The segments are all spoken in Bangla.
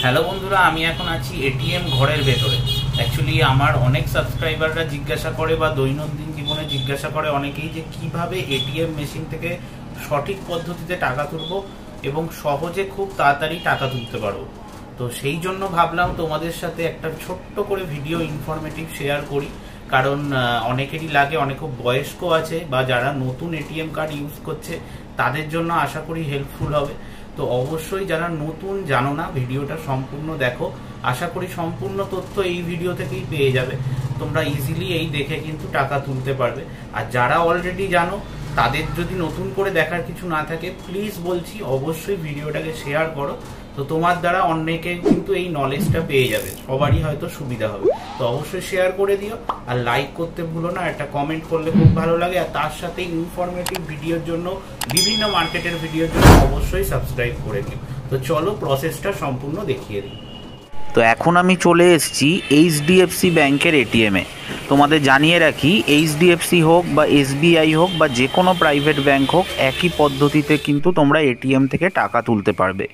হ্যালো বন্ধুরা, আমি এখন আছি এটিএম ঘরের ভেতরে। অ্যাকচুয়ালি আমার অনেক সাবস্ক্রাইবাররা জিজ্ঞাসা করে বা দৈনন্দিন জীবনে জিজ্ঞাসা করে অনেকেই যে কিভাবে এটিএম মেশিন থেকে সঠিক পদ্ধতিতে টাকা তুলবো এবং সহজে খুব তাড়াতাড়ি টাকা তুলতে পারবো। তো সেই জন্য ভাবলাম তোমাদের সাথে একটা ছোট্ট করে ভিডিও ইনফরমেটিভ শেয়ার করি, কারণ অনেকেরই লাগে, অনেক খুব বয়স্ক আছে বা যারা নতুন এটিএম কার্ড ইউজ করছে তাদের জন্য আশা করি হেল্পফুল হবে। তো অবশ্যই যারা নতুন জানো না, ভিডিওটা সম্পূর্ণ দেখো। আশা করি সম্পূর্ণ তথ্য এই ভিডিও থেকেই পেয়ে যাবে, তোমরা ইজিলি এই দেখে কিন্তু টাকা তুলতে পারবে। আর যারা অলরেডি জানো তাদের যদি নতুন করে দেখার কিছু না থাকে, প্লিজ বলছি অবশ্যই ভিডিওটাকে শেয়ার করো। তো তোমার দ্বারা অনেকে কিন্তু এই নলেজটা পেয়ে যাবে, সবারই হয়তো সুবিধা হবে। তো অবশ্যই শেয়ার করে দিও আর লাইক করতে ভুলো না, একটা কমেন্ট করলে খুব ভালো লাগে। আর তার সাথে ইনফরমেটিভ ভিডিওর জন্য, বিভিন্ন মার্কেটের ভিডিওর জন্য অবশ্যই সাবস্ক্রাইব করে দিও। তো চলো প্রসেসটা সম্পূর্ণ দেখিয়ে দিই। তো এখন আমি চলে এসেছি এইচডিএফসি ব্যাংকের এটিএমে। তোমাদের জানিয়ে রাখি, এইচডিএফসি হোক বা এসবিআই হোক বা যে কোনো প্রাইভেট ব্যাংক হোক, একই পদ্ধতিতে কিন্তু তোমরা এটিএম থেকে টাকা তুলতে পারবে।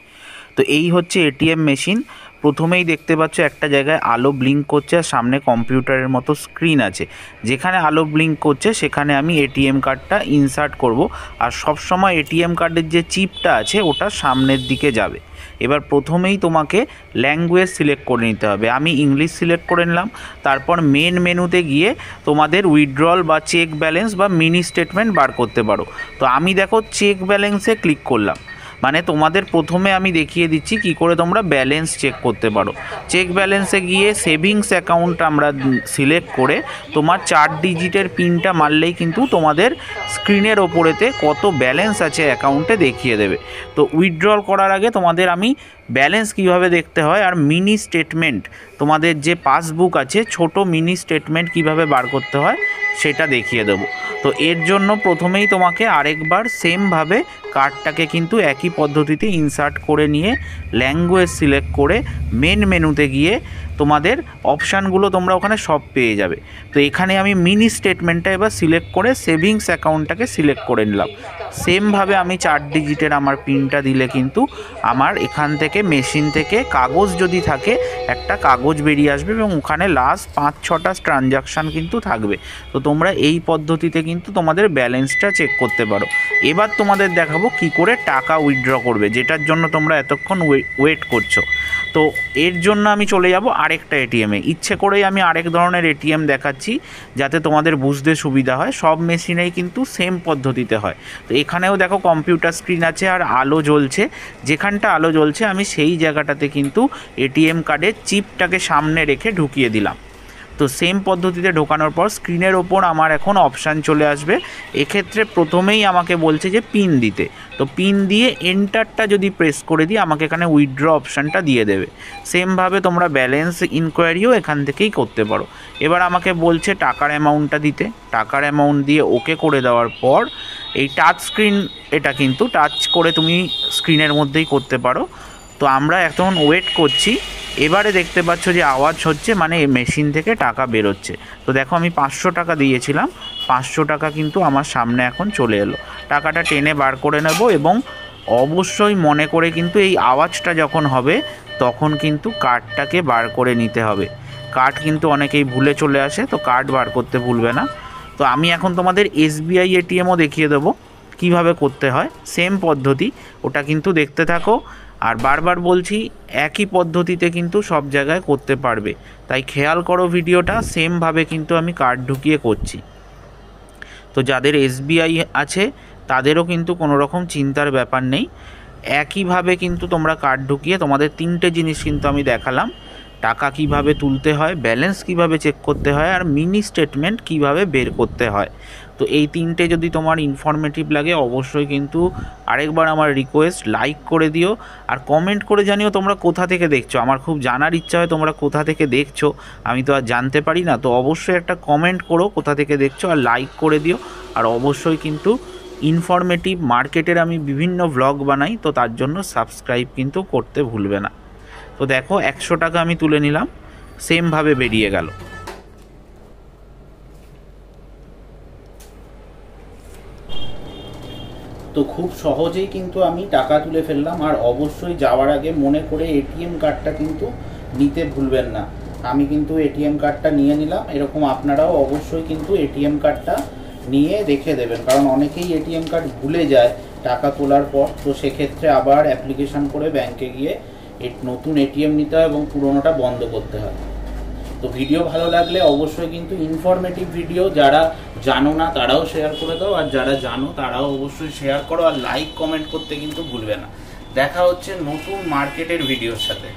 তো এই হচ্ছে এটিএম মেশিন। প্রথমেই দেখতে পাচ্ছ একটা জায়গায় আলো ব্লিঙ্ক করছে আর সামনে কম্পিউটারের মতো স্ক্রিন আছে। যেখানে আলো ব্লিঙ্ক করছে সেখানে আমি এটিএম কার্ডটা ইনসার্ট করব। আর সবসময় এটিএম কার্ডের যে চিপটা আছে ওটা সামনের দিকে যাবে। এবার প্রথমেই তোমাকে ল্যাঙ্গুয়েজ সিলেক্ট করে নিতে হবে। আমি ইংলিশ সিলেক্ট করে নিলাম। তারপর মেন মেনুতে গিয়ে তোমাদের উইথড্রল বা চেক ব্যালেন্স বা মিনি স্টেটমেন্ট বার করতে পারো। তো আমি দেখো চেক ব্যালেন্সে ক্লিক করলাম। মানে তোমাদের প্রথমে আমি দেখিয়ে দিচ্ছি কি করে তোমরা ব্যালেন্স চেক করতে পারো। চেক ব্যালেন্সে গিয়ে সেভিংস অ্যাকাউন্ট আমরা সিলেক্ট করে তোমার 4 ডিজিটের পিনটা মারলেই কিন্তু তোমাদের স্ক্রিনের ওপরেতে কত ব্যালেন্স আছে অ্যাকাউন্টে দেখিয়ে দেবে। তো উইথড্রল করার আগে তোমাদের আমি ব্যালেন্স কিভাবে দেখতে হয় আর মিনি স্টেটমেন্ট, তোমাদের যে পাসবুক আছে ছোট মিনি স্টেটমেন্ট কিভাবে বার করতে হয় সেটা দেখিয়ে দেবো। তো এর জন্য প্রথমেই তোমাকে আরেকবার সেমভাবে কার্ডটাকে কিন্তু একই পদ্ধতিতে ইনসার্ট করে নিয়ে ল্যাঙ্গুয়েজ সিলেক্ট করে মেন মেনুতে গিয়ে তোমাদের অপশানগুলো তোমরা ওখানে সব পেয়ে যাবে। তো এখানে আমি মিনি স্টেটমেন্টটা এবার সিলেক্ট করে সেভিংস অ্যাকাউন্টটাকে সিলেক্ট করে নিলাম। সেমভাবে আমি 4 ডিজিটের আমার পিনটা দিলে কিন্তু আমার এখান থেকে মেশিন থেকে কাগজ যদি থাকে একটা কাগজ বেরিয়ে আসবে এবং ওখানে লাস্ট 5-6টা ট্রানজাকশান কিন্তু থাকবে। তো তোমরা এই পদ্ধতিতে কিন্তু তোমাদের ব্যালেন্সটা চেক করতে পারো। এবার তোমাদের দেখাবো কি করে টাকা উইথড্র করবে, যেটার জন্য তোমরা এতক্ষণ ওয়েট করছো। তো এর জন্য আমি চলে যাব আরেকটা এটিএমে। ইচ্ছে করেই আমি আরেক ধরনের এটিএম দেখাচ্ছি যাতে তোমাদের বুঝতে সুবিধা হয়। সব মেশিনেই কিন্তু সেম পদ্ধতিতে হয়। তো এখানেও দেখো কম্পিউটার স্ক্রিন আছে আর আলো জ্বলছে। যেখানটা আলো জ্বলছে আমি সেই জায়গাটাতে কিন্তু এটিএম কার্ডের চিপটাকে সামনে রেখে ঢুকিয়ে দিলাম। তো সেম পদ্ধতিতে ঢোকানোর পর স্ক্রিনের ওপর আমার এখন অপশান চলে আসবে। এক্ষেত্রে প্রথমেই আমাকে বলছে যে পিন দিতে। তো পিন দিয়ে এন্টারটা যদি প্রেস করে দিই আমাকে এখানে উইথড্র অপশানটা দিয়ে দেবে। সেমভাবে তোমরা ব্যালেন্স ইনকোয়ারিও এখান থেকেই করতে পারো। এবার আমাকে বলছে টাকার অ্যামাউন্টটা দিতে। টাকার অ্যামাউন্ট দিয়ে ওকে করে দেওয়ার পর এই টাচ স্ক্রিন, এটা কিন্তু টাচ করে তুমি স্ক্রিনের মধ্যেই করতে পারো। তো আমরা এখন ওয়েট করছি। এবারে দেখতে পাচ্ছ যে আওয়াজ হচ্ছে, মানে মেশিন থেকে টাকা বেরোচ্ছে। তো দেখো আমি 500 টাকা দিয়েছিলাম, 500 টাকা কিন্তু আমার সামনে এখন চলে এলো। টাকাটা টেনে বার করে নেব এবং অবশ্যই মনে করে কিন্তু এই আওয়াজটা যখন হবে তখন কিন্তু কার্ডটাকে বার করে নিতে হবে। কার্ড কিন্তু অনেকেই ভুলে চলে আসে, তো কার্ড বার করতে ভুলবে না। তো আমি এখন তোমাদের এসবিআই এটিএমও দেখিয়ে দেবো কিভাবে করতে হয়। সেম পদ্ধতি, ওটা কিন্তু দেখতে থাকো। আর বারবার বলছি একই পদ্ধতিতে কিন্তু সব জায়গায় করতে পারবে, তাই খেয়াল করো ভিডিওটা। সেমভাবে কিন্তু আমি কার্ড ঢুকিয়ে করছি। তো যাদের এসবিআই আছে তাদেরও কিন্তু কোনো রকম চিন্তার ব্যাপার নেই। একইভাবে কিন্তু তোমরা কার্ড ঢুকিয়ে তোমাদের 3টে জিনিস কিন্তু আমি দেখালাম। টাকা কিভাবে তুলতে হয়, ব্যালেন্স কিভাবে চেক করতে হয় আর মিনি স্টেটমেন্ট কিভাবে বের করতে হয়। তো এই 3টে যদি তোমার ইনফরমেটিভ লাগে অবশ্যই কিন্তু আরেকবার আমার রিকোয়েস্ট লাইক করে দিও আর কমেন্ট করে জানিও তোমরা কোথা থেকে দেখছো। আমার খুব জানার ইচ্ছা হয় তোমরা কোথা থেকে দেখছো, আমি তো আর জানতে পারি না। তো অবশ্যই একটা কমেন্ট করো কোথা থেকে দেখছো আর লাইক করে দিও। আর অবশ্যই কিন্তু ইনফরমেটিভ মার্কেটের আমি বিভিন্ন ভ্লগ বানাই, তো তার জন্য সাবস্ক্রাইব কিন্তু করতে ভুলবে না। তো দেখো 100 টাকা আমি তুলে নিলাম, সেমভাবে বেরিয়ে গেল। তো তো খুব সহজেই কিন্তু আমি টাকা তুলে ফেললাম। আর অবশ্যই যাওয়ার আগে মনে করে এটিএম কার্ডটা কিন্তু নিতে ভুলবেন না। আমি কিন্তু এটিএম কার্ডটা নিয়ে নিলাম, এরকম আপনারাও অবশ্যই কিন্তু এটিএম কার্ডটা নিয়ে রেখে দেবেন, কারণ অনেকেই এটিএম কার্ড ভুলে যায় টাকা তোলার পর। তো সেক্ষেত্রে আবার অ্যাপ্লিকেশন করে ব্যাংকে গিয়ে নতুন এটিএম নিতে হয় এবং পুরোনোটা বন্ধ করতে হয়। তো ভিডিও ভালো লাগলে অবশ্যই কিন্তু ইনফরমেটিভ ভিডিও, যারা জানো না তারাও শেয়ার করে দাও, আর যারা জানো তারাও অবশ্যই শেয়ার করো, আর লাইক কমেন্ট করতে কিন্তু ভুলবে না। দেখা হচ্ছে নতুন মার্কেটের ভিডিওর সাথে।